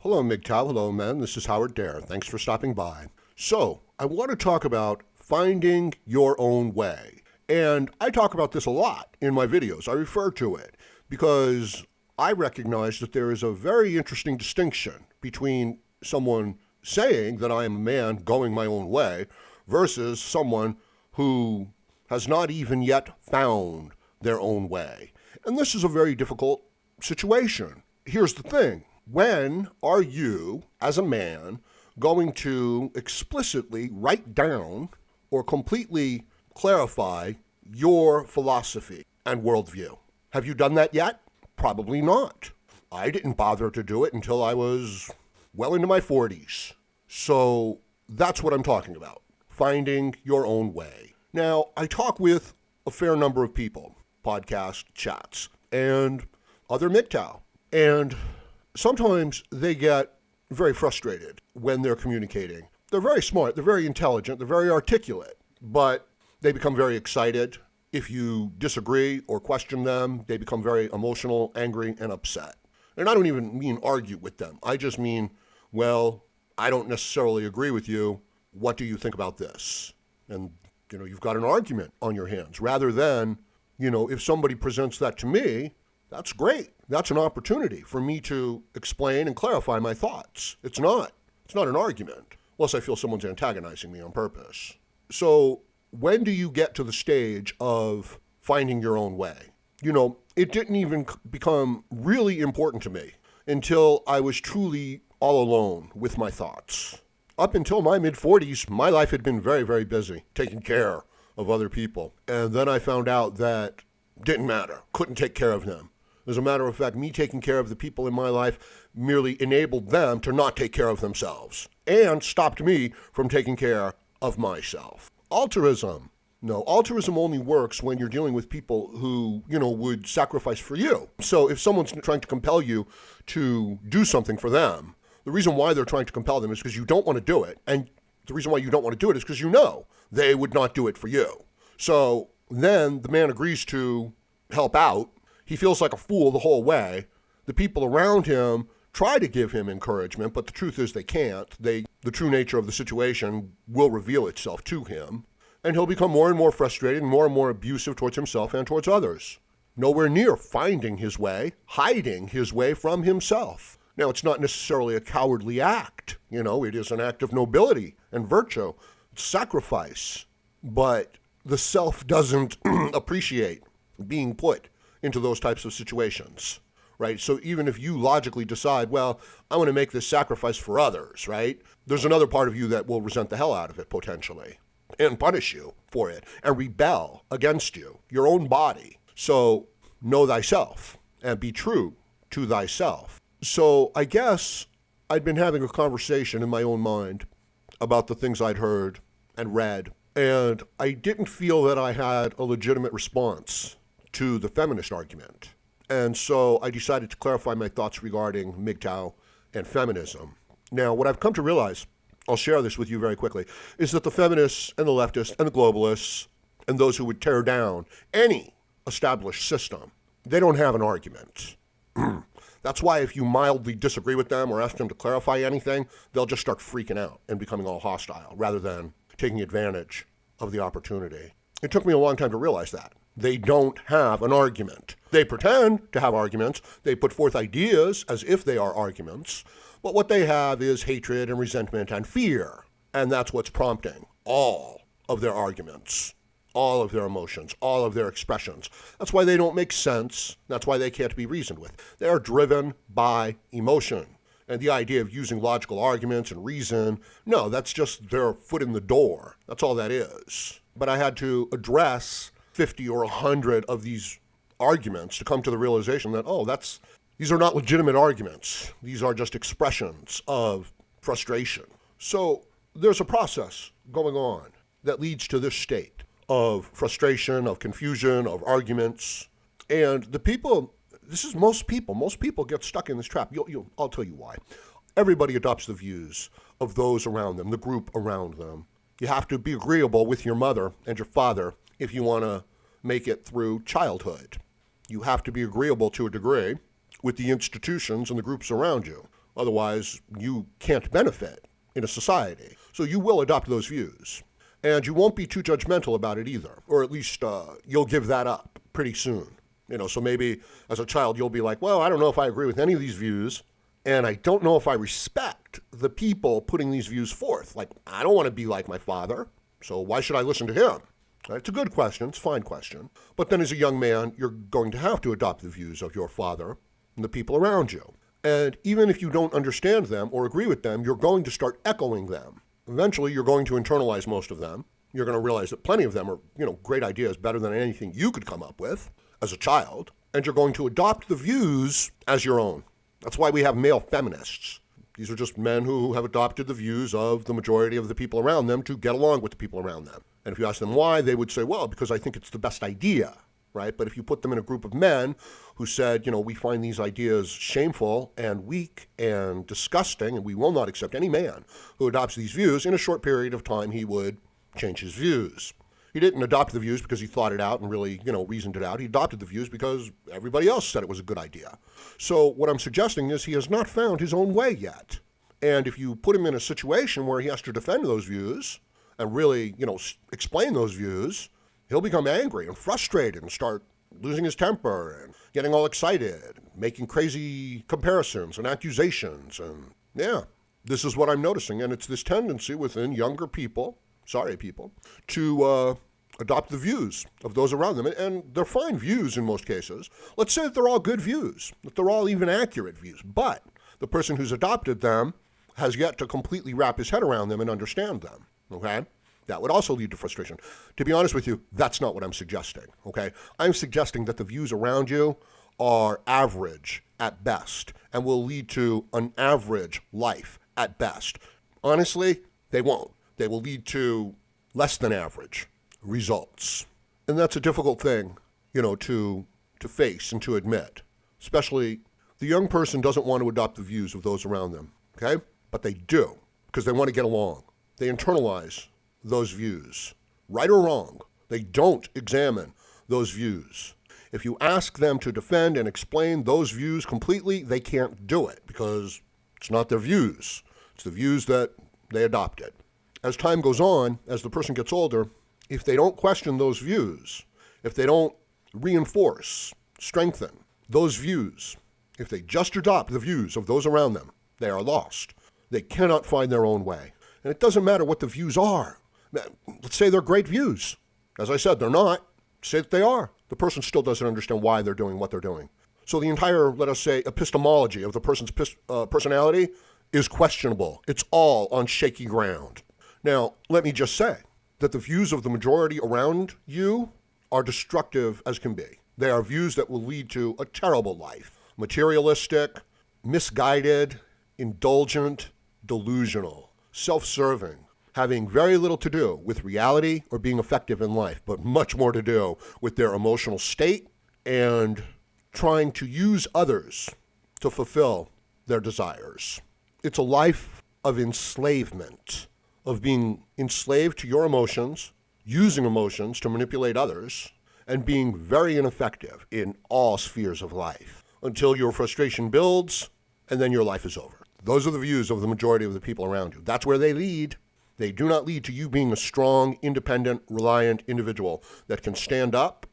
Hello, MGTOW. Hello, men. This is Howard Dare. Thanks for stopping by. So, I want to talk about finding your own way. And I talk about this a lot in my videos. I refer to it because I recognize that there is a very interesting distinction between someone saying that I am a man going my own way versus someone who has not even yet found their own way. And this is a very difficult situation. Here's the thing. When are you, as a man, going to explicitly write down or completely clarify your philosophy and worldview? Have you done that yet? Probably not. I didn't bother to do it until I was well into my 40s. So that's what I'm talking about, finding your own way. Now, I talk with a fair number of people, podcast chats, and other MGTOW. And sometimes they get very frustrated when they're communicating. They're very smart, they're very intelligent, they're very articulate, but they become very excited. If you disagree or question them, they become very emotional, angry, and upset. And I don't even mean argue with them. I just mean, well, I don't necessarily agree with you. What do you think about this? And, you've got an argument on your hands. Rather than, if somebody presents that to me, that's great. That's an opportunity for me to explain and clarify my thoughts. It's not an argument, unless I feel someone's antagonizing me on purpose. So when do you get to the stage of finding your own way? It didn't even become really important to me until I was truly all alone with my thoughts. Up until my mid-40s, my life had been very, very busy taking care of other people. And then I found out that didn't matter, couldn't take care of them. As a matter of fact, me taking care of the people in my life merely enabled them to not take care of themselves and stopped me from taking care of myself. Altruism. No, altruism only works when you're dealing with people who, would sacrifice for you. So if someone's trying to compel you to do something for them, the reason why they're trying to compel them is because you don't want to do it. And the reason why you don't want to do it is because they would not do it for you. So then the man agrees to help out. He feels like a fool the whole way. The people around him try to give him encouragement, but the truth is they can't. The true nature of the situation will reveal itself to him, and he'll become more and more frustrated and more abusive towards himself and towards others. Nowhere near finding his way, hiding his way from himself. Now, it's not necessarily a cowardly act. It is an act of nobility and virtue. It's sacrifice. But the self doesn't appreciate being put into those types of situations, right? So even if you logically decide, well, I want to make this sacrifice for others, right? There's another part of you that will resent the hell out of it potentially and punish you for it and rebel against you, your own body. So know thyself and be true to thyself. So I guess I'd been having a conversation in my own mind about the things I'd heard and read, and I didn't feel that I had a legitimate response to the feminist argument. And so I decided to clarify my thoughts regarding MGTOW and feminism. Now, what I've come to realize, I'll share this with you very quickly, is that the feminists and the leftists and the globalists and those who would tear down any established system, they don't have an argument. That's why if you mildly disagree with them or ask them to clarify anything, they'll just start freaking out and becoming all hostile rather than taking advantage of the opportunity. It took me a long time to realize that. They don't have an argument. They pretend to have arguments. They put forth ideas as if they are arguments. But what they have is hatred and resentment and fear. And that's what's prompting all of their arguments, all of their emotions, all of their expressions. That's why they don't make sense. That's why they can't be reasoned with. They are driven by emotion. And the idea of using logical arguments and reason, no, that's just their foot in the door. That's all that is. But I had to address 50 or 100 of these arguments to come to the realization that, these are not legitimate arguments. These are just expressions of frustration. So there's a process going on that leads to this state of frustration, of confusion, of arguments. And the people, this is most people get stuck in this trap. I'll tell you why. Everybody adopts the views of those around them, the group around them. You have to be agreeable with your mother and your father if you want to make it through childhood. You have to be agreeable to a degree with the institutions and the groups around you. Otherwise, you can't benefit in a society. So you will adopt those views. And you won't be too judgmental about it either, or at least you'll give that up pretty soon. So maybe as a child you'll be like, well, I don't know if I agree with any of these views, and I don't know if I respect the people putting these views forth. Like, I don't want to be like my father, so why should I listen to him? It's a good question, it's a fine question. But then as a young man, you're going to have to adopt the views of your father and the people around you. And even if you don't understand them or agree with them, you're going to start echoing them. Eventually, you're going to internalize most of them. You're going to realize that plenty of them are, great ideas, better than anything you could come up with as a child. And you're going to adopt the views as your own. That's why we have male feminists. These are just men who have adopted the views of the majority of the people around them to get along with the people around them. And if you ask them why, they would say, well, because I think it's the best idea, right? But if you put them in a group of men who said, we find these ideas shameful and weak and disgusting, and we will not accept any man who adopts these views, in a short period of time, he would change his views. He didn't adopt the views because he thought it out and really, reasoned it out. He adopted the views because everybody else said it was a good idea. So what I'm suggesting is he has not found his own way yet. And if you put him in a situation where he has to defend those views and really, explain those views, he'll become angry and frustrated and start losing his temper and getting all excited, making crazy comparisons and accusations. And this is what I'm noticing. And it's this tendency within younger people, to adopt the views of those around them. And they're fine views in most cases. Let's say that they're all good views, that they're all even accurate views. But the person who's adopted them has yet to completely wrap his head around them and understand them, okay? That would also lead to frustration. To be honest with you, that's not what I'm suggesting, okay? I'm suggesting that the views around you are average at best and will lead to an average life at best. Honestly, they won't. They will lead to less than average results. And that's a difficult thing, to face and to admit. Especially the young person doesn't want to adopt the views of those around them, okay? But they do, because they want to get along. They internalize those views, right or wrong. They don't examine those views. If you ask them to defend and explain those views completely, they can't do it because it's not their views. It's the views that they adopted. As time goes on, as the person gets older, if they don't question those views, if they don't reinforce, strengthen those views, if they just adopt the views of those around them, they are lost. They cannot find their own way. And it doesn't matter what the views are. Let's say they're great views. As I said, they're not. Say that they are. The person still doesn't understand why they're doing what they're doing. So the entire, let us say, epistemology of the person's personality is questionable. It's all on shaky ground. Now, let me just say that the views of the majority around you are destructive as can be. They are views that will lead to a terrible life. Materialistic, misguided, indulgent, delusional, self-serving, having very little to do with reality or being effective in life, but much more to do with their emotional state and trying to use others to fulfill their desires. It's a life of enslavement, of being enslaved to your emotions, using emotions to manipulate others, and being very ineffective in all spheres of life until your frustration builds and then your life is over. Those are the views of the majority of the people around you. That's where they lead. They do not lead to you being a strong, independent, reliant individual that can stand up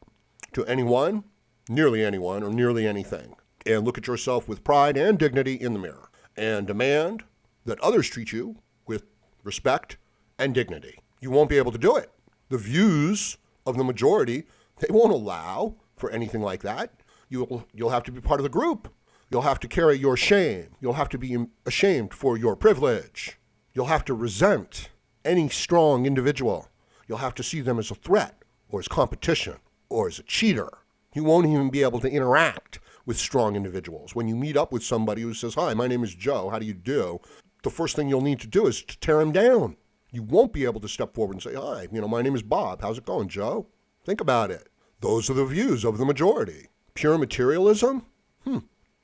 to anyone, nearly anyone, or nearly anything, and look at yourself with pride and dignity in the mirror and demand that others treat you with respect and dignity. You won't be able to do it. The views of the majority, they won't allow for anything like that. You'll have to be part of the group. You'll have to carry your shame. You'll have to be ashamed for your privilege. You'll have to resent any strong individual. You'll have to see them as a threat or as competition or as a cheater. You won't even be able to interact with strong individuals. When you meet up with somebody who says, "Hi, my name is Joe, how do you do?" the first thing you'll need to do is to tear him down. You won't be able to step forward and say, "Hi, my name is Bob. How's it going, Joe?" Think about it. Those are the views of the majority. Pure materialism?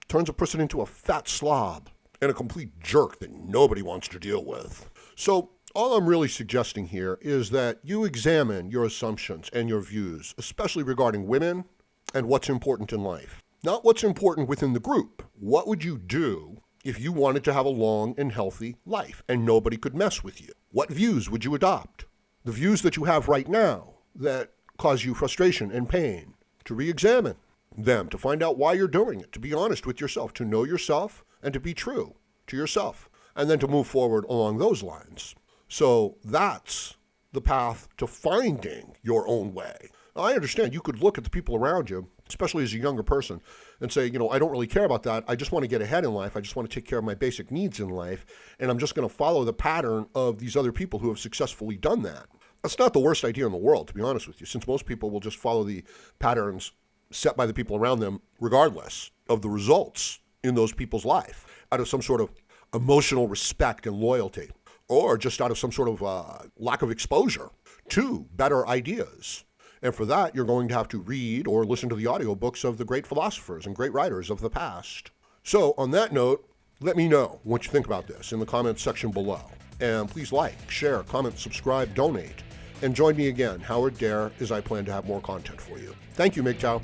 Turns a person into a fat slob and a complete jerk that nobody wants to deal with. So all I'm really suggesting here is that you examine your assumptions and your views, especially regarding women and what's important in life. Not what's important within the group. What would you do if you wanted to have a long and healthy life and nobody could mess with you? What views would you adopt? The views that you have right now that cause you frustration and pain, to re-examine them, to find out why you're doing it, to be honest with yourself, to know yourself, and to be true to yourself, and then to move forward along those lines. So that's the path to finding your own way. Now, I understand you could look at the people around you, especially as a younger person, and say, I don't really care about that. I just want to get ahead in life. I just want to take care of my basic needs in life, and I'm just going to follow the pattern of these other people who have successfully done that. That's not the worst idea in the world, to be honest with you, since most people will just follow the patterns set by the people around them, regardless of the results in those people's life, out of some sort of emotional respect and loyalty, or just out of some sort of lack of exposure to better ideas. And for that, you're going to have to read or listen to the audiobooks of the great philosophers and great writers of the past. So on that note, let me know what you think about this in the comments section below. And please like, share, comment, subscribe, donate, and join me again, Howard Dare, as I plan to have more content for you. Thank you, MGTOW.